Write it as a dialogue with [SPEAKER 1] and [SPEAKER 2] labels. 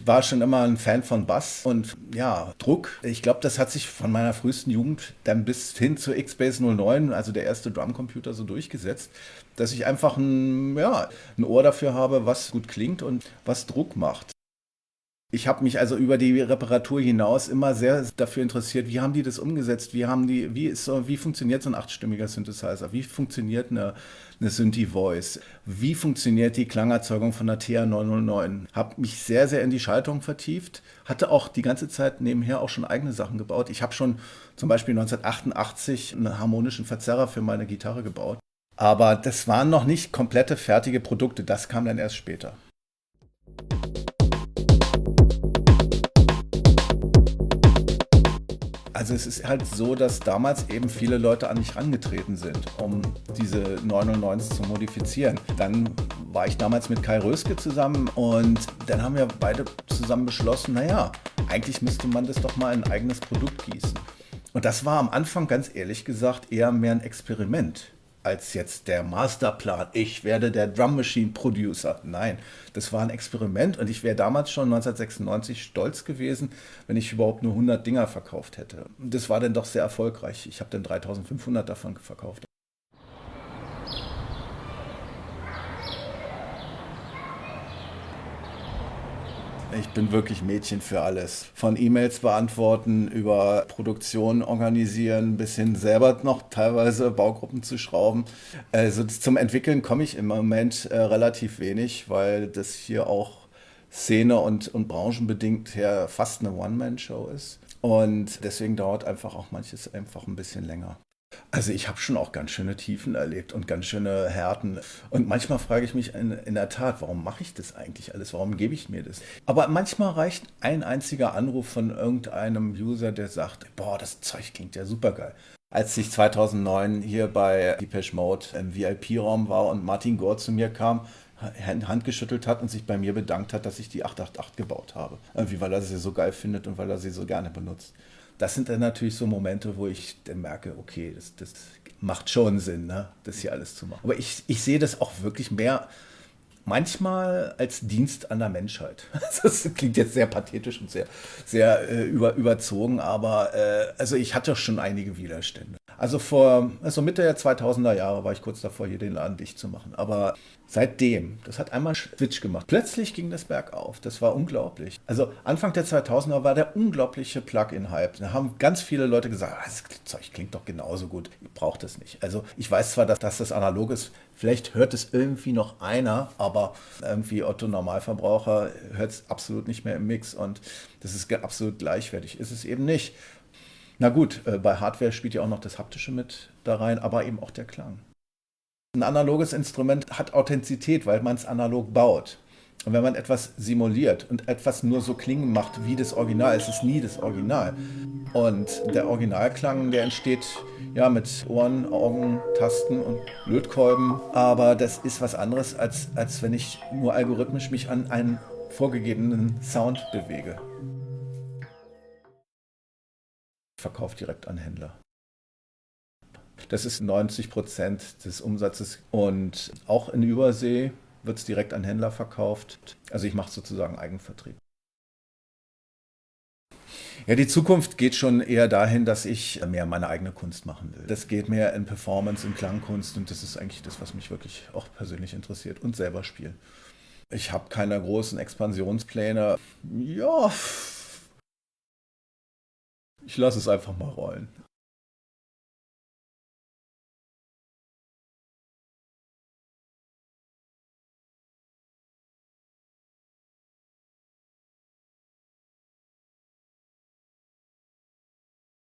[SPEAKER 1] war schon immer ein Fan von Bass und ja, Druck. Ich glaube, das hat sich von meiner frühesten Jugend dann bis hin zu X-Base 09, also der erste Drumcomputer, so durchgesetzt, dass ich einfach ein Ohr dafür habe, was gut klingt und was Druck macht. Ich habe mich also über die Reparatur hinaus immer sehr dafür interessiert, wie haben die das umgesetzt, wie funktioniert so ein achtstimmiger Synthesizer, wie funktioniert eine Synthi-Voice, wie funktioniert die Klangerzeugung von der TR-909. Habe mich sehr, sehr in die Schaltung vertieft, hatte auch die ganze Zeit nebenher auch schon eigene Sachen gebaut. Ich habe schon zum Beispiel 1988 einen harmonischen Verzerrer für meine Gitarre gebaut. Aber das waren noch nicht komplette fertige Produkte, das kam dann erst später. Also es ist halt so, dass damals eben viele Leute an mich rangetreten sind, um diese 909s zu modifizieren. Dann war ich damals mit Kai Röske zusammen und dann haben wir beide zusammen beschlossen, naja, eigentlich müsste man das doch mal in ein eigenes Produkt gießen. Und das war am Anfang, ganz ehrlich gesagt, eher mehr ein Experiment als jetzt der Masterplan. Ich werde der Drum Machine Producer. Nein, das war ein Experiment und ich wäre damals schon 1996 stolz gewesen, wenn ich überhaupt nur 100 Dinger verkauft hätte. Das war dann doch sehr erfolgreich. Ich habe dann 3500 davon verkauft. Ich bin wirklich Mädchen für alles. Von E-Mails beantworten, über Produktion organisieren, bis hin selber noch teilweise Baugruppen zu schrauben. Also zum Entwickeln komme ich im Moment relativ wenig, weil das hier auch Szene und branchenbedingt her fast eine One-Man-Show ist. Und deswegen dauert einfach auch manches einfach ein bisschen länger. Also ich habe schon auch ganz schöne Tiefen erlebt und ganz schöne Härten. Und manchmal frage ich mich in der Tat, warum mache ich das eigentlich alles? Warum gebe ich mir das? Aber manchmal reicht ein einziger Anruf von irgendeinem User, der sagt, boah, das Zeug klingt ja super geil. Als ich 2009 hier bei Depeche Mode im VIP-Raum war und Martin Gore zu mir kam, Hand geschüttelt hat und sich bei mir bedankt hat, dass ich die 888 gebaut habe. Irgendwie, weil er sie so geil findet und weil er sie so gerne benutzt. Das sind dann natürlich so Momente, wo ich dann merke, okay, das macht schon Sinn, ne, das hier alles zu machen. Aber ich sehe das auch wirklich mehr manchmal als Dienst an der Menschheit. Das klingt jetzt sehr pathetisch und sehr überzogen, aber also ich hatte schon einige Widerstände. Also Mitte der 2000er Jahre war ich kurz davor, hier den Laden dicht zu machen. Aber seitdem, das hat einmal Switch gemacht. Plötzlich ging das bergauf. Das war unglaublich. Also Anfang der 2000er war der unglaubliche Plug-in-Hype. Da haben ganz viele Leute gesagt, das Zeug klingt doch genauso gut. Ich brauche das nicht. Also ich weiß zwar, dass das analog ist. Vielleicht hört es irgendwie noch einer, aber irgendwie Otto Normalverbraucher hört es absolut nicht mehr im Mix und das ist absolut gleichwertig. Ist es eben nicht. Na gut, bei Hardware spielt ja auch noch das Haptische mit da rein, aber eben auch der Klang. Ein analoges Instrument hat Authentizität, weil man es analog baut. Und wenn man etwas simuliert und etwas nur so klingen macht wie das Original, ist es nie das Original. Und der Originalklang, der entsteht ja mit Ohren, Augen, Tasten und Lötkolben. Aber das ist was anderes, als wenn ich nur algorithmisch mich an einen vorgegebenen Sound bewege. Verkauf direkt an Händler. Das ist 90% des Umsatzes und auch in Übersee wird es direkt an Händler verkauft. Also ich mache sozusagen Eigenvertrieb. Ja, die Zukunft geht schon eher dahin, dass ich mehr meine eigene Kunst machen will. Das geht mehr in Performance, in Klangkunst und das ist eigentlich das, was mich wirklich auch persönlich interessiert und selber spielen. Ich habe keine großen Expansionspläne. Ja, ich lasse es einfach mal rollen.